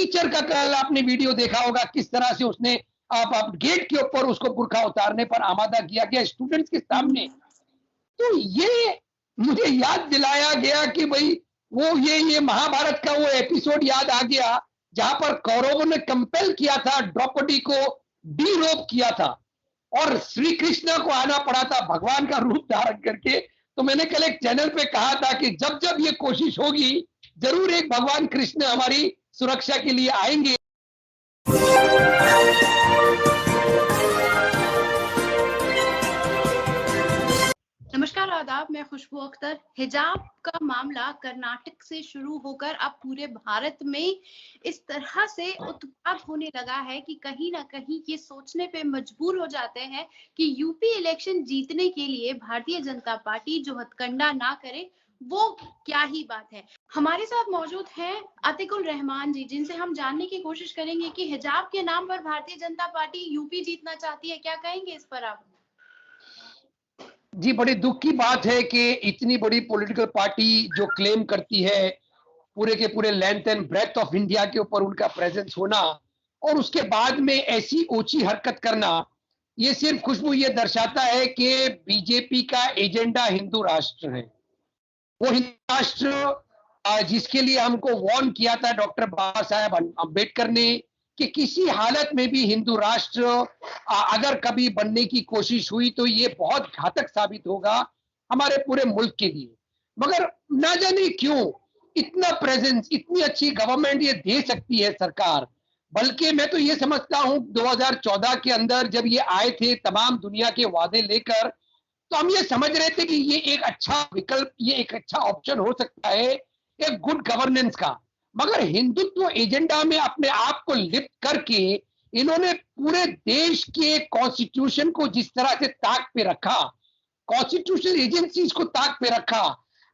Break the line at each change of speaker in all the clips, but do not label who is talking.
Teacher का कल आपने वीडियो देखा होगा, किस तरह से उसने आप गेट के ऊपर उसको बुर्का उतारने पर आमादा किया गया स्टूडेंट्स के सामने। तो ये मुझे याद दिलाया गया कि भाई वो ये महाभारत का वो एपिसोड याद आ गया जहां पर कौरवों ने कंपेल किया था, द्रौपदी को डीरोप किया था और श्री कृष्ण को आना पड़ा था भगवान का रूप धारण करके। तो मैंने कल एक चैनल पे कहा था कि जब जब ये कोशिश होगी जरूर एक भगवान कृष्ण हमारी सुरक्षा के लिए आएंगे।
नमस्कार, आदाब। मैं खुशबू अख्तर। हिजाब का मामला कर्नाटक से शुरू होकर अब पूरे भारत में इस तरह से उत्पात होने लगा है कि कहीं ना कहीं ये सोचने पे मजबूर हो जाते हैं कि यूपी इलेक्शन जीतने के लिए भारतीय जनता पार्टी जो हथकंडा ना करे वो क्या ही बात है। हमारे साथ मौजूद हैं अतिकुल रहमान जी, जिनसे हम जानने की कोशिश करेंगे कि हिजाब के नाम पर भारतीय जनता पार्टी यूपी जीतना चाहती है। क्या कहेंगे इस पर आप?
जी, बड़ी दुख की बात है कि इतनी बड़ी पॉलिटिकल पार्टी जो क्लेम करती है पूरे के पूरे length and breadth of India के ऊपर उनका प्रेजेंस होना और उसके बाद में ऐसी ऊंची हरकत करना, ये सिर्फ खुशबू ये दर्शाता है कि बीजेपी का एजेंडा हिंदू राष्ट्र है। वो हिंदू राष्ट्र जिसके लिए हमको वार्न किया था डॉक्टर बाबा साहेब अम्बेडकर ने कि किसी हालत में भी हिंदू राष्ट्र अगर कभी बनने की कोशिश हुई तो ये बहुत घातक साबित होगा हमारे पूरे मुल्क के लिए। मगर ना जाने क्यों इतना प्रेजेंस, इतनी अच्छी गवर्नमेंट ये दे सकती है सरकार। बल्कि मैं तो ये समझता हूं 2014 के अंदर जब ये आए थे तमाम दुनिया के वादे लेकर, तो हम ये समझ रहे थे कि ये एक अच्छा विकल्प, ये एक अच्छा ऑप्शन हो सकता है एक गुड गवर्नेंस का। मगर हिंदुत्व एजेंडा में अपने आप को लिप्त करके इन्होंने पूरे देश के कॉन्स्टिट्यूशन को जिस तरह से ताक पे रखा, कॉन्स्टिट्यूशन एजेंसीज को ताक पे रखा।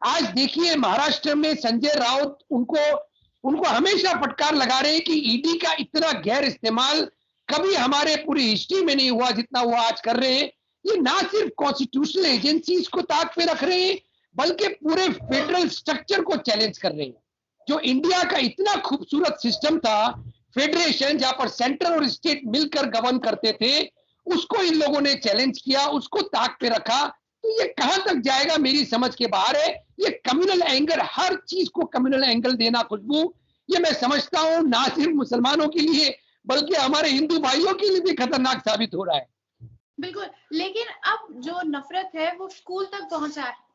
आज देखिए महाराष्ट्र में संजय राउत उनको हमेशा फटकार लगा रहे हैं कि ईडी का इतना गैर इस्तेमाल कभी हमारे पूरी हिस्ट्री में नहीं हुआ जितना वो आज कर रहे हैं। ये ना सिर्फ कॉन्स्टिट्यूशनल एजेंसीज को ताक पे रख रहे हैं बल्कि पूरे फेडरल स्ट्रक्चर को चैलेंज कर रहे हैं। जो इंडिया का इतना खूबसूरत सिस्टम था, फेडरेशन जहां पर सेंटर और स्टेट मिलकर गवर्न करते थे, उसको इन लोगों ने चैलेंज किया, उसको ताक पे रखा। तो ये कहां तक जाएगा मेरी समझ के बाहर है। ये कम्युनल एंगल, हर चीज को कम्युनल एंगल देना खुशबू, ये मैं समझता हूं ना सिर्फ मुसलमानों के लिए बल्कि हमारे हिंदू भाइयों के लिए भी खतरनाक साबित हो रहा है।
बिल्कुल, लेकिन अब जो नफरत है वो स्कूल तक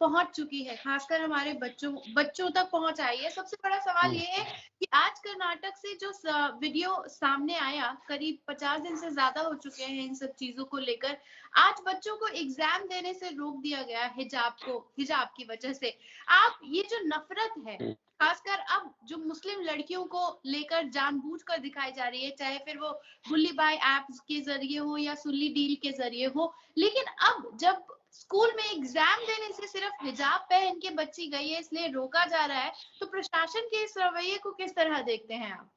पहुंच चुकी है, खासकर हमारे बच्चों तक पहुंच आई है। सबसे बड़ा सवाल ये है कि आज कर्नाटक से जो वीडियो सामने आया, करीब 50 दिन से ज्यादा हो चुके हैं इन सब चीजों को लेकर। आज बच्चों को एग्जाम देने से रोक दिया गया हिजाब की वजह से। आप ये जो नफरत है खासकर अब जो मुस्लिम लड़कियों को लेकर जानबूझकर दिखाई जा रही है, चाहे फिर वो गुल्ली बाय ऐप के जरिए हो या सुल्ली डील के जरिए हो, लेकिन अब जब स्कूल में एग्जाम देने से सिर्फ हिजाब पहन के बच्ची गई है इसलिए रोका जा रहा है, तो प्रशासन के इस रवैये को किस तरह देखते हैं आप?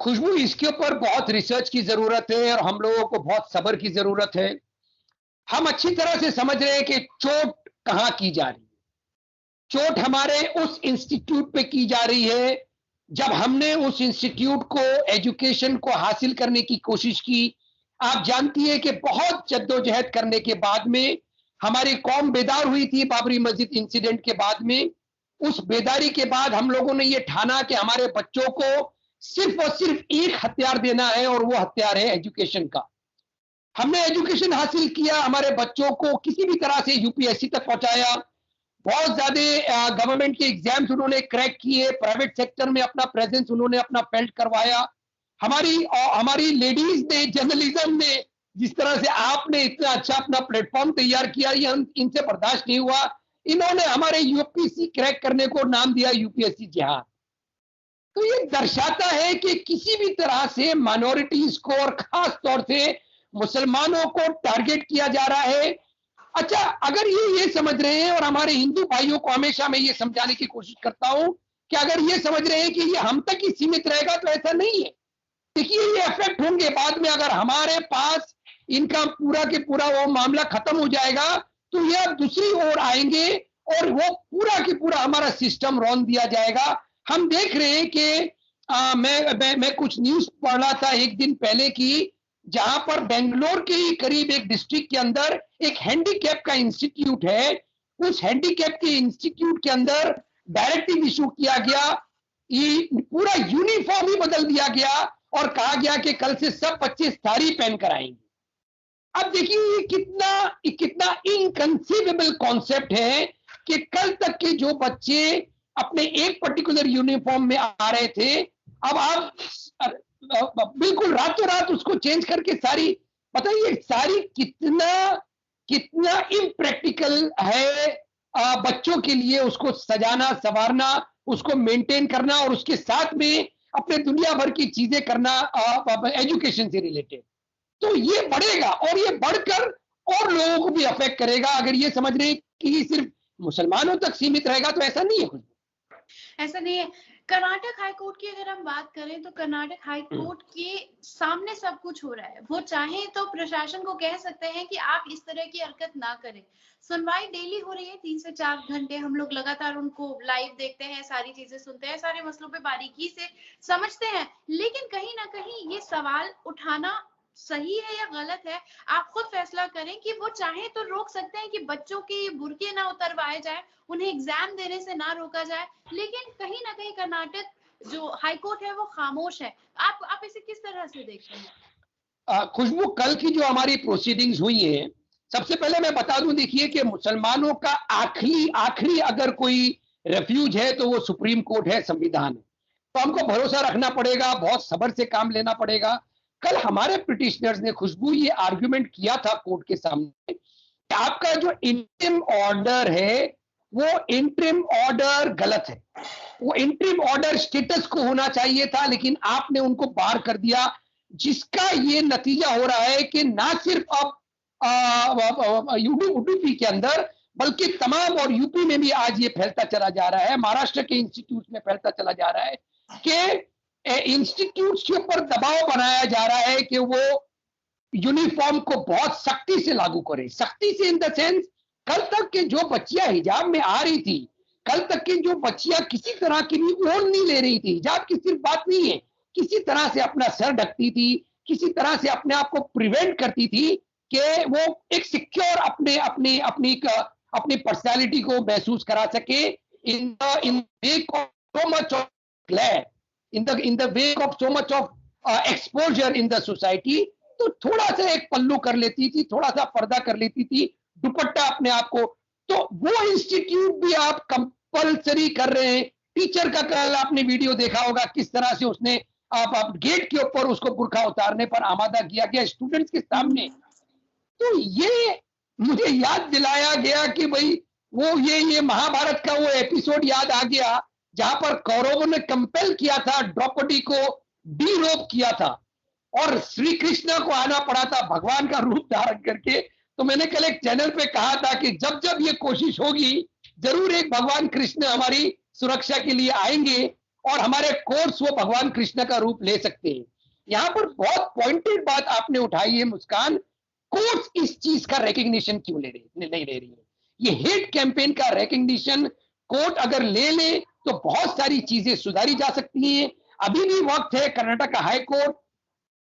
खुशबू, इसके ऊपर बहुत रिसर्च की जरूरत है और हम लोगों को बहुत सब्र की जरूरत है। हम अच्छी तरह से समझ रहे हैं कि चोट कहां की जा रही है। चोट हमारे उस इंस्टीट्यूट पे की जा रही है जब हमने उस इंस्टीट्यूट को, एजुकेशन को हासिल करने की कोशिश की। आप जानती है कि बहुत जद्दोजहद करने के बाद में हमारी कौम बेदार हुई थी बाबरी मस्जिद इंसिडेंट के बाद में। उस बेदारी के बाद हम लोगों ने ये ठाना कि हमारे बच्चों को सिर्फ और सिर्फ एक हथियार देना है और वो हथियार है एजुकेशन का। हमने एजुकेशन हासिल किया, हमारे बच्चों को किसी भी तरह से यूपीएससी तक पहुंचाया। बहुत ज्यादा गवर्नमेंट के एग्जाम्स उन्होंने क्रैक किए, प्राइवेट सेक्टर में अपना प्रेजेंस उन्होंने अपना फेल्ट करवाया। हमारी लेडीज ने, जर्नलिज्म ने, जिस तरह से आपने इतना अच्छा अपना प्लेटफॉर्म तैयार किया, ये इनसे बर्दाश्त नहीं हुआ। इन्होंने हमारे यूपीएससी क्रैक करने को नाम दिया यूपीएससी जिहाद। तो ये दर्शाता है कि किसी भी तरह से माइनॉरिटीज को और खास तौर से मुसलमानों को टारगेट किया जा रहा है। अच्छा, अगर ये समझ रहे हैं, और हमारे हिंदू भाइयों को हमेशा मैं ये समझाने की कोशिश करता हूं कि अगर ये समझ रहे हैं कि ये हम तक ही सीमित रहेगा तो ऐसा नहीं है। देखिए, ये इफेक्ट होंगे बाद में। अगर हमारे पास इनका पूरा के पूरा वो मामला खत्म हो जाएगा तो ये अब दूसरी ओर आएंगे और वो पूरा के पूरा हमारा सिस्टम रौंद दिया जाएगा। हम देख रहे हैं कि मैं कुछ न्यूज पढ़ रहा था एक दिन पहले की, जहां पर बेंगलोर के ही करीब एक डिस्ट्रिक्ट के अंदर एक हैंडीकैप का इंस्टीट्यूट है। उस हैंडीकैप के इंस्टीट्यूट के अंदर डायरेक्टिव इशू किया गया, ये पूरा यूनिफॉर्म ही बदल दिया गया और कहा गया कि कल से सब बच्चे साड़ी पहन कर आएंगे। अब देखिए ये कितना इनकंसीवेबल कॉन्सेप्ट है कि कल तक के जो बच्चे अपने एक पर्टिकुलर यूनिफॉर्म में आ रहे थे, अब आप बिल्कुल रातों रात उसको चेंज करके सारी, बताइए सारी कितना इम्प्रैक्टिकल है बच्चों के लिए, उसको सजाना संवारना, उसको मेंटेन करना और उसके साथ में अपने दुनिया भर की चीजें करना एजुकेशन से रिलेटेड। तो ये बढ़ेगा और ये बढ़कर और लोगों को भी अफेक्ट करेगा। अगर ये समझ रहे कि ये सिर्फ मुसलमानों तक सीमित रहेगा तो ऐसा नहीं है, कुछ
ऐसा नहीं है। कर्नाटक हाई कोर्ट की अगर हम बात करें तो कर्नाटक हाई कोर्ट के सामने सब कुछ हो रहा है। वो चाहे तो प्रशासन को कह सकते हैं कि आप इस तरह की हरकत ना करें। सुनवाई डेली हो रही है, 3 से 4 घंटे हम लोग लगातार उनको लाइव देखते हैं, सारी चीजें सुनते हैं, सारे मसलों पे बारीकी से समझते हैं। लेकिन कहीं ना कहीं ये सवाल उठाना सही है या गलत है, आप खुद फैसला करें कि वो चाहे तो रोक सकते हैं कि बच्चों के बुर्के ना उतरवाए जाए, उन्हें एग्जाम देने से ना रोका जाए। लेकिन कहीं ना कहीं कर्नाटक जो हाई कोर्ट है वो खामोश है। आप इसे किस तरह से देखते हैं?
खुशबू, कल की जो हमारी प्रोसीडिंग्स हुई है, सबसे पहले मैं बता दूं, देखिए कि मुसलमानों का आखिरी अगर कोई रेफ्यूज है तो वो सुप्रीम कोर्ट है, संविधान है। तो हमको भरोसा रखना पड़ेगा, बहुत सब्र से काम लेना पड़ेगा। कल हमारे पिटिशनर्स ने, खुशबू, ये आर्ग्यूमेंट किया था कोर्ट के सामने कि आपका जो इंटरिम ऑर्डर है वो इंटरिम ऑर्डर गलत है। वो इंटरिम ऑर्डर स्टेटस को होना चाहिए था, लेकिन आपने उनको बार कर दिया, जिसका ये नतीजा हो रहा है कि ना सिर्फ अब यूपी के अंदर बल्कि तमाम और यूपी में भी आज ये फैलता चला जा रहा है, महाराष्ट्र के इंस्टीट्यूट में फैलता चला जा रहा है कि इंस्टीट्यूट के ऊपर दबाव बनाया जा रहा है कि वो यूनिफॉर्म को बहुत सख्ती से लागू करें। सख्ती से इन द सेंस, कल तक के जो बच्चियां हिजाब में आ रही थी, कल तक की जो बच्चियां किसी तरह की भी ओढ़ नहीं ले रही थी, हिजाब की सिर्फ बात नहीं है, किसी तरह से अपना सर ढकती थी, किसी तरह से अपने आप को प्रिवेंट करती थी कि वो एक सिक्योर अपनी पर्सनालिटी को महसूस करा सके in wake of so much of glad, in the wake of so much of exposure in the society। तो थोड़ा सा एक पल्लू कर लेती थी, थोड़ा सा पर्दा कर लेती थी, दुपट्टा अपने आप को। तो वो इंस्टीट्यूट भी आप कंपलसरी कर रहे हैं। टीचर का कल आपने वीडियो देखा होगा, किस तरह से उसने आप गेट के ऊपर उसको बुर्का उतारने पर आमादा किया गया स्टूडेंट्स के सामने। तो ये मुझे याद दिलाया गया कि भाई वो ये महाभारत का वो एपिसोड याद आ गया जहां पर कौरवों ने कंपेल किया था, द्रौपदी को डीरोप किया था और श्री कृष्ण को आना पड़ा था भगवान का रूप धारण करके। तो मैंने कल एक चैनल पे कहा था कि जब जब ये कोशिश होगी, जरूर एक भगवान कृष्ण हमारी सुरक्षा के लिए आएंगे और हमारे कोर्ट्स वो भगवान कृष्ण का रूप ले सकते हैं। यहाँ पर बहुत पॉइंटेड बात आपने उठाई है मुस्कान, कोर्ट्स इस चीज का रिकग्निशन क्यों नहीं ले रही है? ये हेट कैंपेन का रिकग्निशन कोर्ट अगर ले ले तो बहुत सारी चीजें सुधारी जा सकती हैं। अभी भी वक्त है, कर्नाटक हाई कोर्ट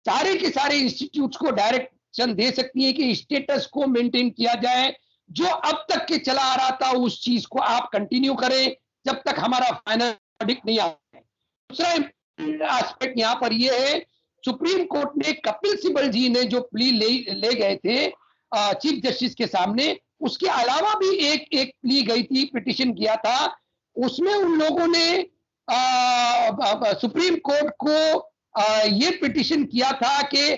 सारे के सारे इंस्टीट्यूट्स को डायरेक्शन दे सकती है कि स्टेटस को मेंटेन किया जाए, जो अब तक के चला आ रहा था उस चीज को आप कंटिन्यू करें जब तक हमारा फाइनल वर्डिक्ट नहीं आता है। दूसरा एस्पेक्ट यहाँ पर यह है, सुप्रीम कोर्ट ने कपिल सिब्बल जी ने जो प्ली ले गए थे चीफ जस्टिस के सामने, उसके अलावा भी एक प्ली गई थी, पिटिशन किया था, उसमें उन लोगों ने सुप्रीम कोर्ट को ये पिटिशन किया था कि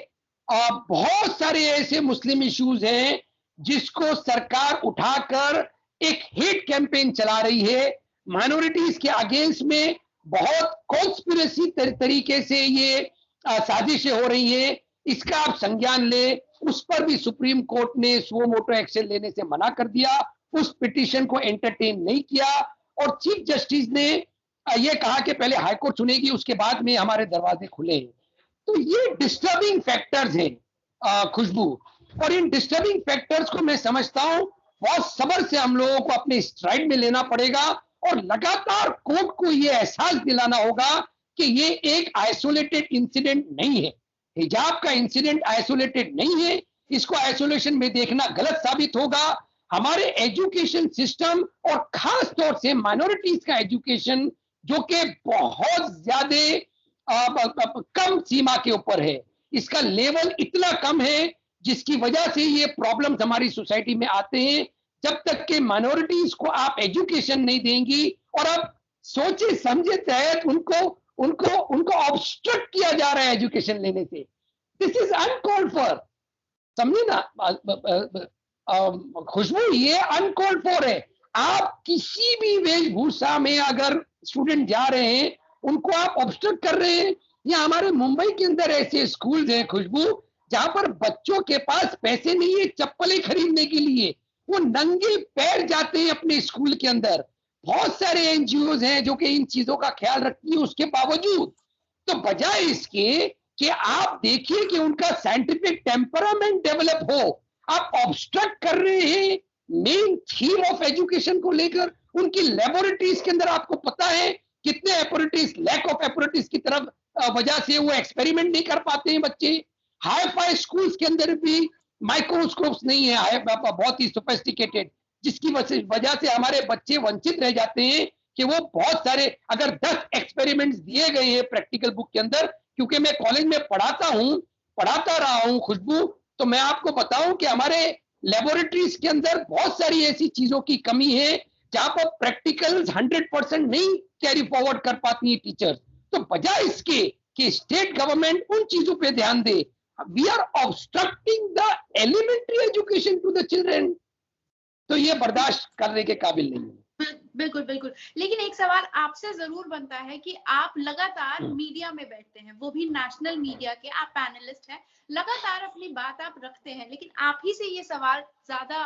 बहुत सारे ऐसे मुस्लिम इश्यूज हैं जिसको सरकार उठाकर एक हेट कैंपेन चला रही है, माइनॉरिटीज के अगेंस्ट में बहुत कॉन्स्पिरेसी तरीके से ये साजिशें हो रही हैं, इसका आप संज्ञान ले। उस पर भी सुप्रीम कोर्ट ने सुओ मोटो एक्शन लेने से मना कर दिया, उस पिटीशन को एंटरटेन नहीं किया और चीफ जस्टिस ने ये कहा कि पहले हाईकोर्ट सुनेगी, उसके बाद में हमारे दरवाजे खुले हैं। तो ये डिस्टर्बिंग फैक्टर्स हैं खुशबू, और इन डिस्टर्बिंग फैक्टर्स को मैं समझता हूं बहुत सब्र से हम लोगों को अपने स्ट्राइड में लेना पड़ेगा और लगातार कोर्ट को ये एहसास दिलाना होगा कि ये एक आइसोलेटेड इंसिडेंट नहीं है। हिजाब का इंसिडेंट आइसोलेटेड नहीं है, इसको आइसोलेशन में देखना गलत साबित होगा। हमारे एजुकेशन सिस्टम और खास तौर से माइनॉरिटीज का एजुकेशन जो कि बहुत ज्यादा कम सीमा के ऊपर है, इसका लेवल इतना कम है जिसकी वजह से ये प्रॉब्लम्स हमारी सोसाइटी में आते हैं। जब तक के माइनॉरिटीज को आप एजुकेशन नहीं देंगी और अब सोचे समझे तहत उनको उनको उनको ऑब्स्ट्रक्ट किया जा रहा है एजुकेशन लेने से, दिस इज अनकॉल्ड फॉर। समझे ना खुशबू, ये अनकॉल्ड फॉर है। आप किसी भी वेशभूषा में अगर स्टूडेंट जा रहे हैं उनको आप ऑब्स्ट्रक्ट कर रहे हैं। या हमारे मुंबई के अंदर ऐसे स्कूल हैं खुशबू जहां पर बच्चों के पास पैसे नहीं है चप्पलें खरीदने के लिए, वो नंगे पैर जाते हैं अपने स्कूल के अंदर। बहुत सारे एनजीओ हैं जो कि इन चीजों का ख्याल रखती है, उसके बावजूद तो बजाय इसके कि आप देखिए कि उनका साइंटिफिक टेम्परामेंट डेवलप हो, आप ऑब्स्ट्रक्ट कर रहे हैं मेन थीम ऑफ एजुकेशन को लेकर। उनकी लेबोरेटरीज के अंदर आपको पता है कितने एपरेटिस, लैक ऑफ एपरेटिस की तरफ वजह से वो एक्सपेरिमेंट नहीं कर पाते हैं बच्चे। हाई फाई स्कूल्स के अंदर भी माइक्रोस्कोप्स नहीं है, बहुत ही सोफिस्टिकेटेड, जिसकी वजह से हमारे बच्चे वंचित रह जाते हैं कि वो बहुत सारे, अगर 10 एक्सपेरिमेंट्स दिए गए हैं प्रैक्टिकल बुक के अंदर, क्योंकि मैं कॉलेज में पढ़ाता रहा हूं खुशबू, तो मैं आपको बताऊं कि हमारे लेबोरेटरीज के अंदर बहुत सारी ऐसी चीजों की कमी है जहां पर प्रैक्टिकल्स 100% नहीं कैरी फॉरवर्ड कर पाती है टीचर्स। तो बजाय इसके कि स्टेट गवर्नमेंट उन चीजों पे ध्यान दे, we are obstructing the elementary education to the children, तो ये बर्दाश्त करने के काबिल नहीं है।
बिल्कुल बिल्कुल। लेकिन एक सवाल आपसे जरूर बनता है कि आप लगातार मीडिया में बैठते हैं, वो भी नेशनल मीडिया के, आप पैनलिस्ट हैं, लगातार अपनी बात आप रखते हैं, लेकिन आप ही से ये सवाल ज्यादा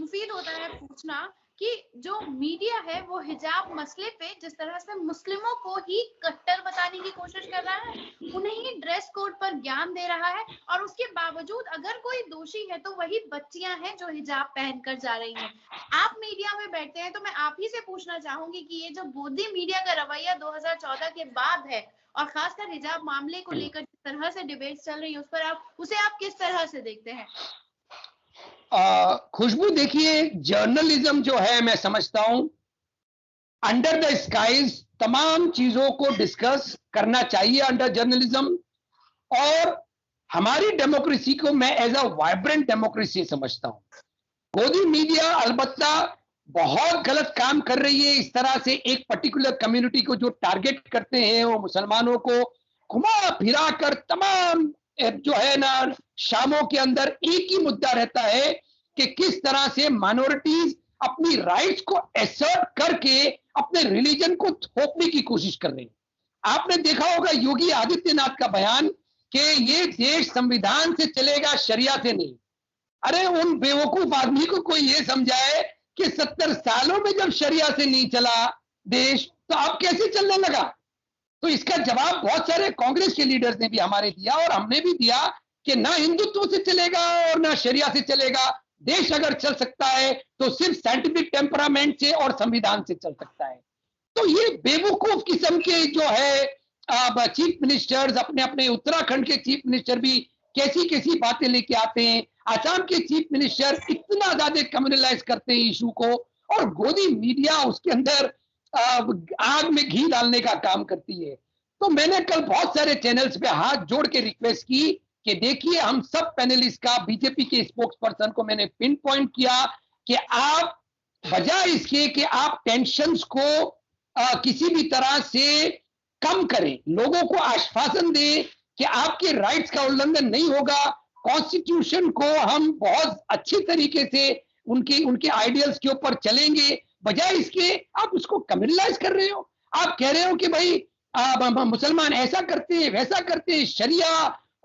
मुफीद होता है पूछना कि जो मीडिया है वो हिजाब मसले पे जिस तरह से मुस्लिमों को ही कट्टर बताने की कोशिश कर रहा है, उन्हें ही ड्रेस कोड पर ज्ञान दे रहा है, और उसके बावजूद अगर कोई दोषी है तो वही बच्चियां हैं जो हिजाब पहनकर जा रही हैं। आप मीडिया में बैठते हैं तो मैं आप ही से पूछना चाहूंगी कि ये जो गोदी मीडिया का रवैया 2014 के बाद है और खासकर हिजाब मामले को लेकर जिस तरह से डिबेट चल रही है उस पर उसे आप किस तरह से देखते हैं?
खुशबू देखिए, जर्नलिज्म जो है मैं समझता हूं अंडर द स्काइज तमाम चीजों को डिस्कस करना चाहिए अंडर जर्नलिज्म, और हमारी डेमोक्रेसी को मैं एज अ वाइब्रेंट डेमोक्रेसी समझता हूं। गोदी मीडिया अलबत्ता बहुत गलत काम कर रही है, इस तरह से एक पर्टिकुलर कम्युनिटी को जो टारगेट करते हैं वो मुसलमानों को घुमा फिरा कर तमाम जो है ना शामों के अंदर एक ही मुद्दा रहता है कि किस तरह से माइनॉरिटीज अपनी राइट्स को एसर्ट करके अपने रिलीजन को थोपने की कोशिश कर रहे हैं। आपने देखा होगा योगी आदित्यनाथ का बयान कि ये देश संविधान से चलेगा, शरिया से नहीं। अरे उन बेवकूफ आदमी को कोई ये समझाए कि 70 सालों में जब शरिया से नहीं चला देश तो अब कैसे चलने लगा। तो इसका जवाब बहुत सारे कांग्रेस के लीडर्स ने भी हमारे दिया और हमने भी दिया कि ना हिंदुत्व से चलेगा और ना शरिया से चलेगा। देश अगर चल सकता है तो सिर्फ साइंटिफिक टेम्परामेंट से और संविधान से चल सकता है। तो ये बेवकूफ किस्म के जो है चीफ मिनिस्टर्स, अपने अपने उत्तराखंड के चीफ मिनिस्टर भी कैसी कैसी बातें लेके आते हैं। आसाम के चीफ मिनिस्टर इतना ज्यादा कम्युनलाइज करते हैं इशू को, और गोदी मीडिया उसके अंदर आग में घी डालने का काम करती है। तो मैंने कल बहुत सारे चैनल्स पे हाथ जोड़ के रिक्वेस्ट की कि देखिए, हम सब पैनलिस्ट का, बीजेपी के स्पोक्स पर्सन को मैंने पिन पॉइंट किया कि आप बजाय इसके कि आप टेंशन्स को किसी भी तरह से कम करें, लोगों को आश्वासन दें कि आपके राइट्स का उल्लंघन नहीं होगा, कॉन्स्टिट्यूशन को हम बहुत अच्छी तरीके से उनके आइडियल्स के ऊपर चलेंगे। बजाय इसके आप उसको कम्युनलाइज कर रहे हो। आप कह रहे हो कि भाई मुसलमान ऐसा करते हैं, वैसा करते हैं, शरिया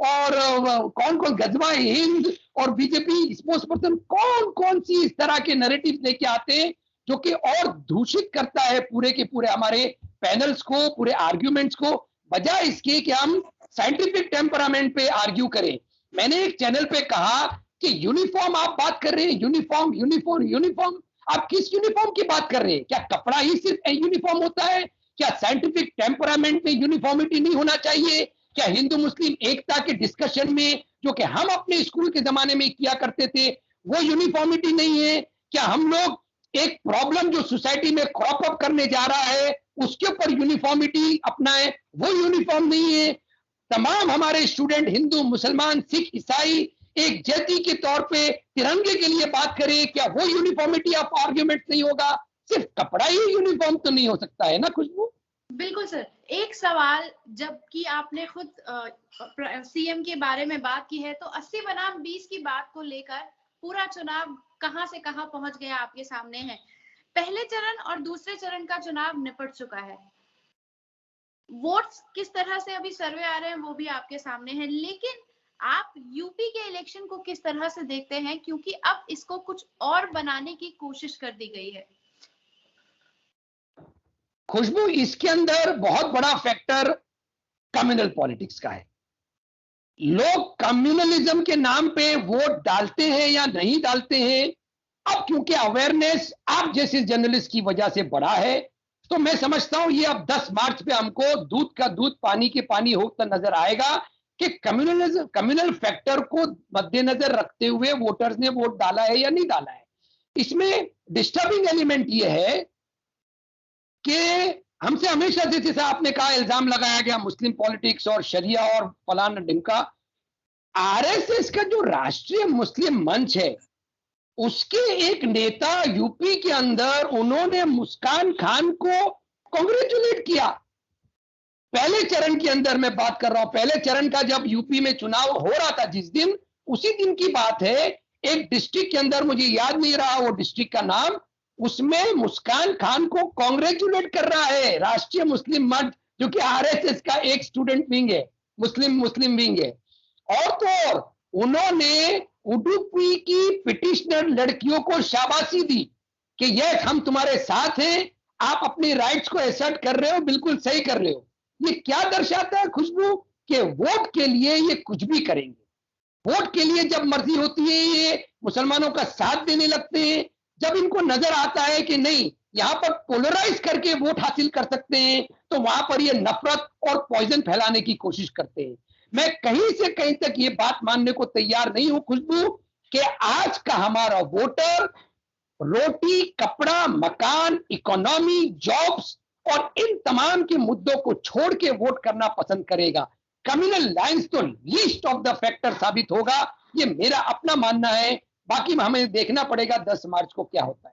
और कौन कौन गजवा हिंद और बीजेपी स्पोक्स पर्सन कौन कौन सी इस तरह के नैरेटिव लेके आते हैं जो कि और दूषित करता है पूरे के पूरे हमारे पैनल्स को, पूरे आर्ग्यूमेंट्स को, बजाय इसके कि हम साइंटिफिक टेम्परामेंट पे आर्ग्यू करें। मैंने एक चैनल पे कहा कि यूनिफॉर्म आप बात कर रहे हैं, यूनिफॉर्म यूनिफॉर्म यूनिफॉर्म, आप किस यूनिफॉर्म की बात कर रहे हैं? क्या कपड़ा ही सिर्फ यूनिफॉर्म होता है? क्या साइंटिफिक टेम्परामेंट में यूनिफॉर्मिटी नहीं होना चाहिए? क्या हिंदू मुस्लिम एकता के डिस्कशन में जो कि हम अपने स्कूल के जमाने में किया करते थे वो यूनिफॉर्मिटी नहीं है? क्या हम लोग एक प्रॉब्लम जो सोसाइटी में क्रॉप अप करने जा रहा है उसके ऊपर यूनिफॉर्मिटी अपनाए, वो यूनिफॉर्म नहीं है? तमाम हमारे स्टूडेंट हिंदू मुसलमान सिख ईसाई एक जाति के तौर पे तिरंगे के लिए बात करें, क्या वो यूनिफॉर्मिटी ऑफ आर्ग्यूमेंट नहीं होगा? सिर्फ कपड़ा ही यूनिफॉर्म तो नहीं हो सकता है ना खुशबू?
बिल्कुल सर। एक सवाल, जबकि आपने खुद सीएम के बारे में बात की है, तो 80 बनाम 20 की बात को लेकर पूरा चुनाव कहां से कहां पहुंच गया आपके सामने है। पहले चरण और दूसरे चरण का चुनाव निपट चुका है। वोट्स किस तरह से अभी सर्वे आ रहे हैं वो भी आपके सामने है, लेकिन आप यूपी के इलेक्शन को किस तरह से देखते हैं, क्योंकि अब इसको कुछ और बनाने की कोशिश कर दी गई है।
खुशबू, इसके अंदर बहुत बड़ा फैक्टर कम्युनल पॉलिटिक्स का है। लोग कम्युनलिज्म के नाम पे वोट डालते हैं या नहीं डालते हैं, अब क्योंकि अवेयरनेस आप जैसे जर्नलिस्ट की वजह से बढ़ा है, तो मैं समझता हूं ये अब 10 मार्च पे हमको दूध का दूध पानी के पानी होता नजर आएगा कि कम्युनल फैक्टर को मद्देनजर रखते हुए वोटर्स ने वोट डाला है या नहीं डाला है। इसमें डिस्टर्बिंग एलिमेंट ये है कि हमसे हमेशा जैसे आपने कहा इल्जाम लगाया गया मुस्लिम पॉलिटिक्स और शरिया और फलाना ढिमका। आरएसएस का जो राष्ट्रीय मुस्लिम मंच है उसके एक नेता यूपी के अंदर उन्होंने मुस्कान खान को कांग्रेचुलेट किया। पहले चरण के अंदर मैं बात कर रहा हूं, पहले चरण का जब यूपी में चुनाव हो रहा था जिस दिन, उसी दिन की बात है। एक डिस्ट्रिक्ट के अंदर, मुझे याद नहीं रहा वो डिस्ट्रिक्ट का नाम, उसमें मुस्कान खान को कांग्रेचुलेट कर रहा है राष्ट्रीय मुस्लिम मंच, जो कि आरएसएस का एक स्टूडेंट विंग है, मुस्लिम विंग है। और तो उन्होंने उडुपी की पिटिशनर लड़कियों को शाबाशी दी कि यस हम तुम्हारे साथ हैं, आप अपने राइट्स को एसर्ट कर रहे हो, बिल्कुल सही कर रहे हो। ये क्या दर्शाता है खुशबू कि वोट के लिए ये कुछ भी करेंगे। वोट के लिए जब मर्जी होती है ये मुसलमानों का साथ देने लगते हैं, जब इनको नजर आता है कि नहीं यहां पर पोलराइज करके वोट हासिल कर सकते हैं, तो वहां पर ये नफरत और पॉइजन फैलाने की कोशिश करते हैं। मैं कहीं से कहीं तक ये बात मानने को तैयार नहीं हूं खुशबू कि आज का हमारा वोटर रोटी, कपड़ा, मकान, इकोनॉमी, जॉब्स और इन तमाम के मुद्दों को छोड़ के वोट करना पसंद करेगा। कम्युनल लाइंस तो लीस्ट ऑफ द फैक्टर साबित होगा, ये मेरा अपना मानना है। बाकी हमें देखना पड़ेगा 10 मार्च को क्या होता है।